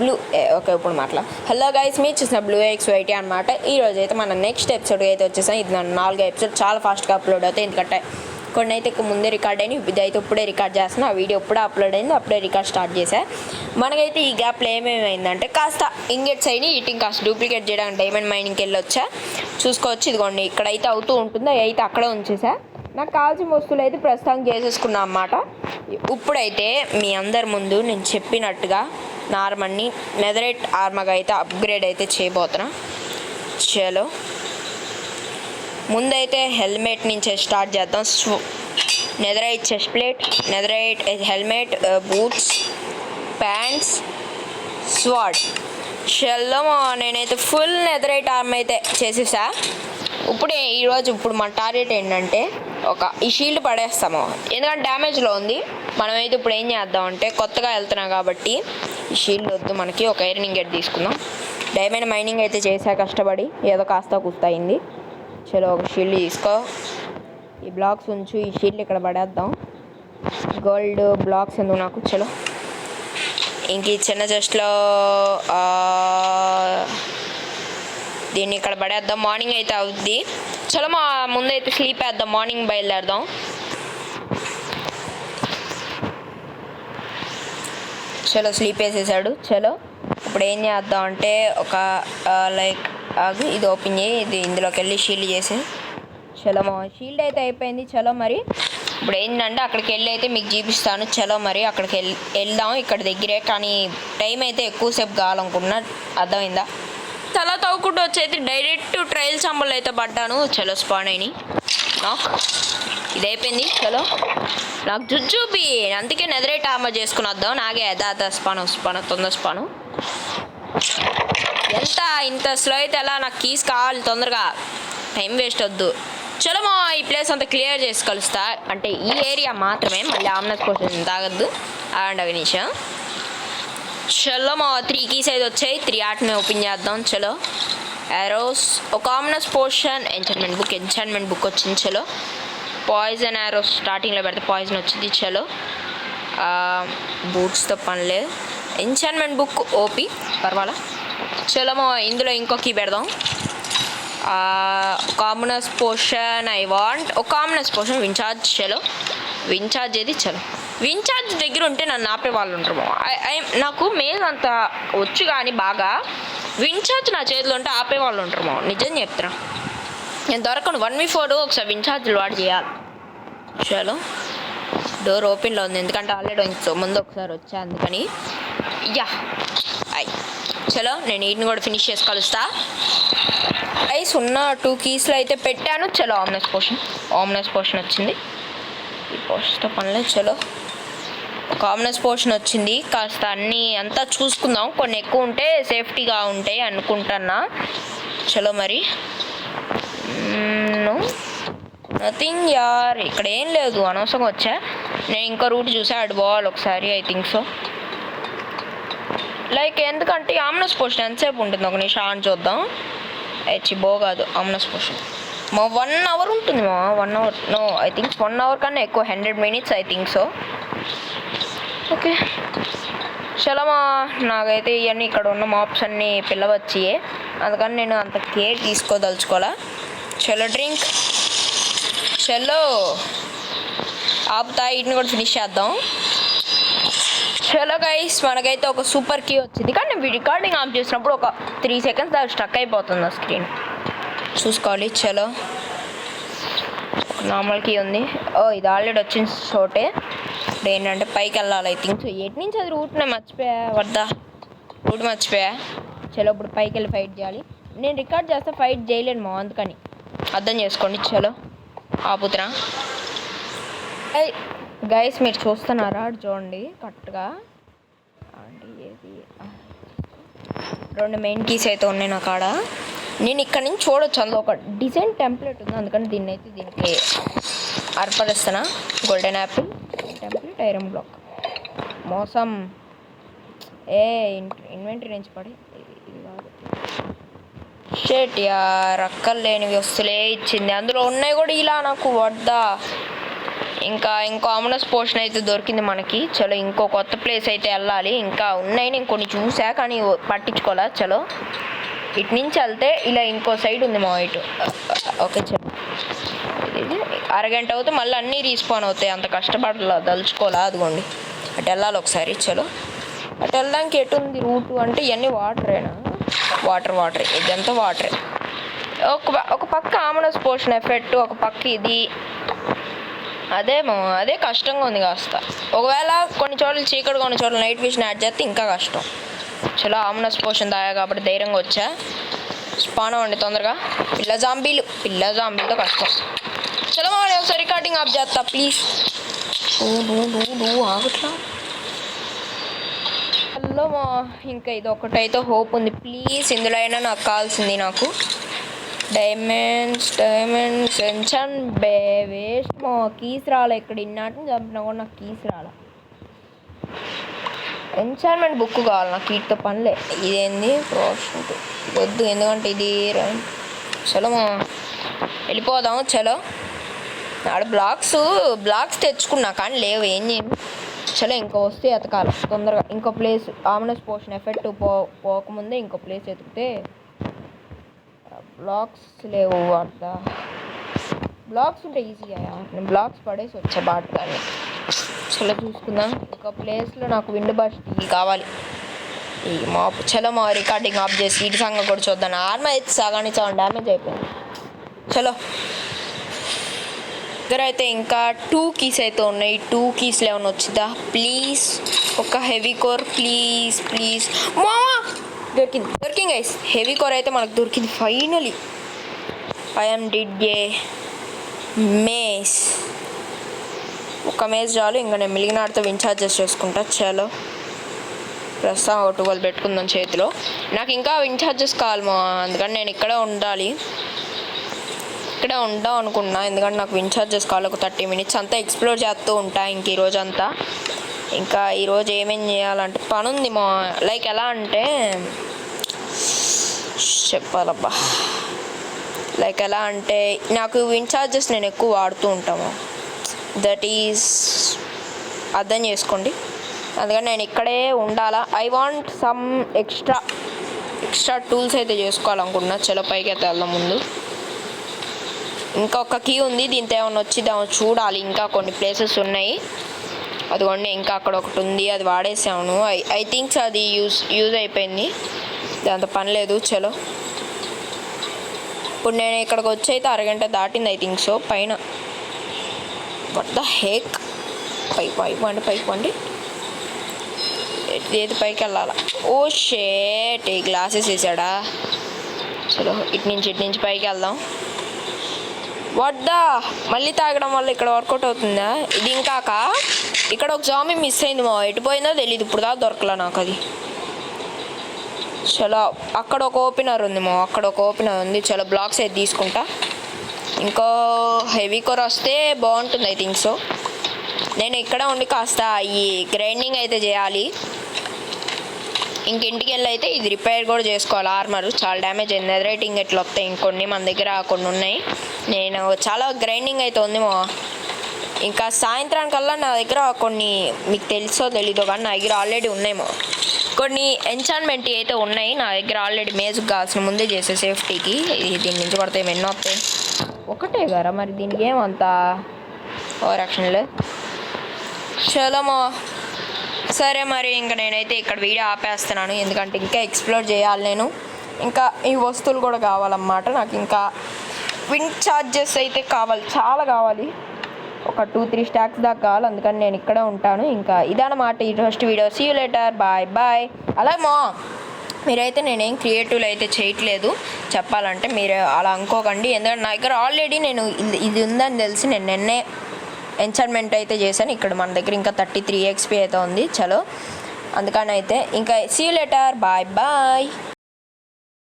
Blue okay ఇప్పుడు మాట్లా hello guys మీరు చూసిన బ్లూ ఎక్స్ వైటీ అనమాట. ఈరోజు అయితే మన నెక్స్ట్ ఎపిసోడ్కి అయితే వచ్చేసాం. ఇది నా 4 ఎపిసోడ్ చాలా ఫాస్ట్గా అప్లోడ్ అవుతాయి, ఎందుకంటే కొన్ని అయితే ముందే రికార్డ్ అయినాయి, ఇది అయితే ఇప్పుడే రికార్డ్ చేస్తున్నా. ఆ వీడియో ఇప్పుడే అప్లోడ్ అయింది, అప్పుడే రికార్డ్ స్టార్ట్ చేశా. మనకైతే ఈ గ్యాప్లో ఏమేమైందంటే కాస్త ఇంగెట్స్ అయినాయి, ఈటింగ్ కాస్త డూప్లికేట్ చేయడానికి డైమండ్ మైనింగ్కి వెళ్ళొచ్చా చూసుకోవచ్చు. ఇదిగోండి ఇక్కడైతే అవుతూ ఉంటుంది, అవి అయితే అక్కడే ఉంచేసా. నాకు కావాల్సిన వస్తువులు అయితే ప్రస్తుతానికి చేసేసుకున్నా అన్నమాట. ఇప్పుడైతే మీ అందరి ముందు నేను చెప్పినట్టుగా నార్మల్ని నెదరైట్ ఆర్మగా అయితే అప్గ్రేడ్ అయితే చేయబోతున్నా. చలో ముందైతే హెల్మెట్ నుంచే స్టార్ట్ చేద్దాం. Netherite chest plate, netherite helmet, boots, pants, sword. చలో నేనైతే ఫుల్ నెదరైట్ ఆర్మ్ అయితే చేసేసా. ఇప్పుడు మన టార్గెట్ ఏంటంటే ఈ షీల్డ్ పడేస్తాము, ఎందుకంటే డ్యామేజ్లో ఉంది. మనమైతే ఇప్పుడు ఏం చేద్దామంటే కొత్తగా వెళ్తున్నాం కాబట్టి ఈ షీల్డ్ వద్దు మనకి, ఒక ఐరన్ ఇంగెట్ తీసుకుందాం. డైమండ్ మైనింగ్ అయితే చేసా కష్టపడి, ఏదో కాస్త కుస్తాయింది. చలో ఒక షీల్డ్ తీసుకో, ఈ బ్లాక్స్ ఉంచు, ఈ షీల్డ్ ఇక్కడ పడేద్దాం. గోల్డ్ బ్లాక్స్ ఎందుకు నాకు. చలో ఇంక ఈ చిన్న చెస్ట్లో దీన్ని ఇక్కడ పడేద్దాం. మార్నింగ్ అయితే అవుద్ది. చలో మా ముందైతే స్లీప్ వేద్దాం, మార్నింగ్ బయలుదేరదాం. చలో స్లీప్ వేసేసాడు. చలో ఇప్పుడు ఏం చేద్దాం అంటే ఒక ఇది ఓపెన్ చేయి, ఇది ఇందులోకి వెళ్ళి షీల్డ్ చేసి. చలో మా షీల్డ్ అయితే అయిపోయింది. చలో మరి ఇప్పుడు ఏంటంటే అక్కడికి వెళ్ళి అయితే మీకు చూపిస్తాను. చలో మరి అక్కడికి వెళ్దాం, ఇక్కడ దగ్గరే, కానీ టైం అయితే ఎక్కువసేపు కావాలనుకుంటున్నా. అర్థమైందా? తల తవ్వుకుంటూ వచ్చేది డైరెక్ట్ ట్రయల్ సంబల్లో అయితే పడ్డాను. చలో స్పాన్ అయినాయి నాకు, ఇది అయిపోయింది. చలో నాకు జుజ్జూపి, అందుకే నెదరైట్ ఆర్మర్ చేసుకుని వద్దాం. నాగే దాదా స్పాను తొందర స్పాను. ఇంత స్లో అయితే ఎలా? నాకు కీస్ కావాలి తొందరగా, టైం వేస్ట్ వద్దు. చలో మా ఈ ప్లేస్ అంతా క్లియర్ చేసి కలుస్తా, అంటే ఈ ఏరియా మాత్రమే, మళ్ళీ ఆమ్నస్ పోషన్ తాగద్దు. అండ్ ఒక నిమిషం. చలో మా 3 కీస్ అయితే వచ్చాయి, 3 ఆటని ఓపెన్ చేద్దాం. చలో యారోస్, ఒక ఆమ్నస్ పోషన్, ఎంచాన్మెంట్ బుక్ వచ్చింది. చలో పాయిజన్ యారోస్ స్టార్టింగ్లో పెడితే పాయిజన్ వచ్చింది. చలో బూట్స్తో పని లేదు, ఎంచాన్మెంట్ బుక్ ఓపి పర్వాలా. చలో మా ఇందులో ఇంకో కీ పెడదాం. కామనస్ పోషన్ ఐ వాంట్, ఒక కామనస్ పోషన్ విన్చార్జ్. చలో విన్చార్జ్ ఏది? చలో విన్చార్జ్ దగ్గర ఉంటే నన్ను ఆపే వాళ్ళు ఉంటారు. నాకు మెయిన్ అంత వచ్చు, కానీ బాగా విన్చార్జ్ నా చేతిలో ఉంటే ఆపే వాళ్ళు ఉంటారు. నిజం చెప్తున్నా, నేను దొరకను. 1v4 ఒకసారి విన్చార్జ్లు వాడు చేయాలి. చలో డోర్ ఓపెన్లో ఉంది, ఎందుకంటే ఆల్రెడీ ముందు ఒకసారి వచ్చా, అందుకని. యా చలో నేను వీటిని కూడా ఫినిష్ చేసి కలుస్తా. ఐస్ ఉన్న 2 కీస్లో అయితే పెట్టాను. చలో ఆమ్నస్ పోషన్ వచ్చింది. ఈ పోషన్తో పనిలేదు. చలో ఆమ్నస్ పోషన్ వచ్చింది. కాస్త అంతా చూసుకుందాం, కొన్ని ఎక్కువ ఉంటే సేఫ్టీగా ఉంటాయి అనుకుంటున్నా. చలో మరి నథింగ్ యార్, ఇక్కడ ఏం లేదు, అనవసరంగా వచ్చా. నేను ఇంకో రూట్ చూసా, అటు పోవాలి ఒకసారి. ఐ థింక్ సో, ఎందుకంటే ఆమ్నస్ పోషన్ ఎంతసేపు ఉంటుంది? ఒక నిమిషం ఆన్ చూద్దాం. కాదు ఆమ్నస్ పోషన్ 1 అవర్ ఉంటుంది. 1 hour no, I think 1 hour కన్నా ఎక్కువ, 100 minutes I think so. Okay చలో నాకైతే ఇవన్నీ ఇక్కడ ఉన్న మాప్స్ అన్నీ పిల్లవచ్చియే, అందుకని నేను అంత కేర్ తీసుకోదలుచుకోవాలా. చలో డ్రింక్. చలో ఆపుతా, వీటిని కూడా ఫినిష్ చేద్దాం. చలో గైస్ మనకైతే ఒక సూపర్ కీ వచ్చింది, కానీ నేను రికార్డింగ్ ఆఫ్ చేసినప్పుడు ఒక 3 seconds దాకా స్టక్ అయిపోతుంది ఆ స్క్రీన్, చూసుకోవాలి. చలో ఒక నార్మల్ కీ ఉంది. ఇది ఆల్రెడీ వచ్చిన చోటే. ఇప్పుడు ఏంటంటే పైకి వెళ్ళాలి. ఐ థింక్ ఎటు నుంచి అది రూట్ మర్చిపోయా. చలో ఇప్పుడు పైకి వెళ్ళి ఫైట్ చేయాలి. నేను రికార్డ్ చేస్తే ఫైట్ చేయలేను అందుకని అర్థం చేసుకోండి. చలో ఆపుతున్నా. గైస్ మీరు చూస్తున్నారా? చూడండి కరెక్ట్గా. ఏది 2 మెయిన్ కీస్ అయితే ఉన్నాయి నా కాడ. నేను ఇక్కడ నుంచి చూడొచ్చు, అందులో ఒక డిజైన్ టెంప్లెట్ ఉంది, అందుకని దీనికి అర్పణిస్తున్నా. Golden apple template, iron block. మోసం ఇన్వెంటరీ నుంచి పడి ఇది కాదు. షేట్ యార్, అక్కర్లేనివి వస్తులే ఇచ్చింది, అందులో ఉన్నాయి కూడా ఇలా నాకు వద్దా. ఇంకా ఇంకో ఆమ్నస్ పోషన్ అయితే దొరికింది మనకి. చలో ఇంకో కొత్త ప్లేస్ అయితే వెళ్ళాలి. ఇంకా ఉన్నాయి, నేను కొన్ని చూసా కానీ పట్టించుకోలే. చలో ఇటు నుంచి వెళ్తే ఇలా ఇంకో సైడ్ ఉంది మా ఇటు. ఓకే చలో, ఇది అరగంట అవుతే మళ్ళీ అన్నీ రీస్పాన్ అవుతాయి, అంత కష్టపడాల దలుచుకోలే. అదిగోండి అటు వెళ్ళాలి ఒకసారి. చలో అటు వెళ్ళడానికి ఎటు ఉంది రూటు అంటే ఇవన్నీ వాటరేనా? వాటర్ ఇదంతా వాటరే. ఒక పక్క ఆమ్నస్ పోషన్ ఎఫెక్ట్, ఒక పక్క ఇది. అదే కష్టంగా ఉంది కాస్త. ఒకవేళ కొన్ని చోట్ల చీకటి, కొన్ని చోట్ల నైట్ విషన్ యాడ్ చేస్తే ఇంకా కష్టం. చలో ఆమ్నస్ పోషన్ తాగా కాబట్టి ధైర్యంగా వచ్చా. స్పాన్ అవ్వండి తొందరగా. పిల్ల జాంబీలతో కష్టం. చలో మా ఒకసారి రికార్డింగ్ ఆఫ్ చేస్తా ప్లీజ్. ఆగట్లా. హలో మా, ఇంకా ఇది ఒకటైతే హోప్ ఉంది ప్లీజ్. ఇందులో అయినా నాకు కావాల్సింది నాకు డైమండ్స్ ఎన్చాన్ వేస్ట్ మా. కీస్ రాలే, ఇక్కడ ఇన్నాటిని చంపినా కూడా నాకు కీస్ రాలే. ఎన్చాన్మెంట్ బుక్ కావాలి నాకు, వీటితో పనిలే. ఇదేంది ప్రోషంట్ వద్దు, ఎందుకంటే ఇది. చలో మా వెళ్ళిపోదాం. చలో ఆడ బ్లాక్స్ తెచ్చుకున్నా కానీ లేవు, ఏం చేయను. చలో ఇంకో వస్తే ఎతకాలి తొందరగా. ఇంకో ప్లేస్ ఆమ్నస్ పోషన్ ఎఫెక్ట్ పోకముందే ఇంకో ప్లేస్ ఎతికితే. బ్లాక్స్ లేవు, అట్లా బ్లాక్స్ ఉంటే ఈజీగా. నేను బ్లాక్స్ పడేసి వచ్చా బాట్ కానీ. చలో చూసుకుందాం. ఇంకో ప్లేస్లో నాకు విండ్ బస్ట్ కావాలి. ఈ మాప్. చలో మా రికార్డింగ్ ఆఫ్ చేసి ఇటు సంగతి కూడా చూద్దాం. ఆర్మర్ అయితే సగానికి సగం డ్యామేజ్ అయిపోయింది. చలో దగ్గర అయితే ఇంకా 2 కీస్ అయితే ఉన్నాయి. 2 కీస్లో ఏమైనా వచ్చిందా ప్లీజ్? ఒక హెవీ కోర్ ప్లీజ్. మామా దొరికింది గైస్. హెవీ కోర్ అయితే మనకు దొరికింది finally. I'm did a mace. ఒక మేస్ చాలు. ఇంకా నేను మిలిగిన ఆడితో విన్ఛార్జెస్ చేసుకుంటా. చలో ప్రస్తుతం ఒక 12 పెట్టుకుందాం చేతిలో. నాకు ఇంకా విన్ఛార్జెస్ కావాలి మా, అందుకని నేను ఇక్కడే ఉండాలి. ఇక్కడే ఉంటాం అనుకున్నా, ఎందుకంటే నాకు విన్ఛార్జెస్ కావాలి. ఒక 30 minutes అంతా ఎక్స్ప్లోర్ చేస్తూ ఉంటా ఇంక ఈరోజు అంతా. ఇంకా ఈరోజు ఏమేం చేయాలంటే పని ఉంది మా. లైక్ ఎలా అంటే చెప్పాలబ్బా, లైక్ ఎలా అంటే నాకు విన్ఛార్జెస్ నేను ఎక్కువ వాడుతూ ఉంటాము. దట్ ఈజ్ అర్థం చేసుకోండి. అందుకని నేను ఇక్కడే ఉండాలా. I want some extra tools అయితే చేసుకోవాలనుకుంటున్నా. చలో పైకి అయితే వెళ్దాం ముందు. ఇంకా ఒక కీ ఉంది, దీంతో ఏమైనా వచ్చిద్దామో చూడాలి. ఇంకా కొన్ని ప్లేసెస్ ఉన్నాయి. అదిగోండి ఇంకా అక్కడ ఒకటి ఉంది, అది వాడేసాను. ఐ థింక్స్ అది యూజ్ అయిపోయింది, దాంతో పని లేదు. చలో ఇప్పుడు నేను ఇక్కడికి వచ్చి అయితే అరగంట దాటింది ఐ థింక్ సో. పైన వాట్ ద హెక్, పైకి పండి ఏది పైకి వెళ్ళాలా? ఓ షేట్, ఈ గ్లాసెస్ వేసాడా? చలో ఇటు నుంచి పైకి వెళ్దాం. వద్దా మళ్ళీ తాగడం వల్ల ఇక్కడ వర్కౌట్ అవుతుందా ఇది? ఇంకాక ఇక్కడ ఒక జాంబీ మిస్ అయింది మా, ఎటుపోయిందో తెలియదు ఇప్పుడు దాకా దొరకలే నాకు అది. చలో అక్కడ ఒక ఓపెనర్ ఉంది మా, చలో బ్లాక్స్ అయితే తీసుకుంటా. ఇంకో హెవీ కోర్ వస్తే బాగుంటుంది ఐ థింక్ సో. నేను ఇక్కడ ఉండి కాస్త ఈ గ్రైండింగ్ అయితే చేయాలి. ఇంటికి వెళ్ళి అయితే ఇది రిపేర్ కూడా చేసుకోవాలి. ఆర్మర్ చాలా డ్యామేజ్ అయింది. నెదరైటింగ్ ఎట్లా వస్తాయి ఇంకొన్ని మన దగ్గర కొన్ని ఉన్నాయి. నేను చాలా గ్రైండింగ్ అయితే ఉంది మా. ఇంకా సాయంత్రానికల్లా నా దగ్గర కొన్ని, మీకు తెలుసో తెలీదో కానీ నా దగ్గర ఆల్రెడీ ఉన్నాయేమో కొన్ని ఎన్చాన్మెంట్ అయితే ఉన్నాయి నా దగ్గర ఆల్రెడీ. మేజ్కి కావాల్సిన ముందే చేసే సేఫ్టీకి. దీని నుంచి పడతాయి ఎన్నో వస్తాయి, ఒకటే కదా మరి దీనికి ఏమంత ఓవర్ యాక్షన్లే. చలోమో సరే మరి ఇంకా నేనైతే ఇక్కడ వీడియో ఆపేస్తున్నాను, ఎందుకంటే ఇంకా ఎక్స్ప్లోర్ చేయాలి నేను. ఇంకా ఈ వస్తువులు కూడా కావాలన్నమాట నాకు. ఇంకా విండ్ ఛార్జెస్ అయితే చాలా కావాలి, ఒక 2-3 స్టాక్స్ దాకా కావాలి. అందుకని నేను ఇక్కడే ఉంటాను. ఇంకా ఇదన్నమాట ఈ first video. See you later, bye. అలాగే మీరైతే నేనేం క్రియేటివ్లు అయితే చేయట్లేదు చెప్పాలంటే, మీరు అలా అనుకోకండి. ఎందుకంటే నా దగ్గర ఆల్రెడీ నేను ఇది ఉందని తెలిసి నేను నిన్నే ఎన్చాన్మెంట్ అయితే చేశాను. ఇక్కడ మన దగ్గర ఇంకా 33 XP అయితే ఉంది. చలో అందుకని అయితే ఇంకా సీ యూ లేటర్, బాయ్.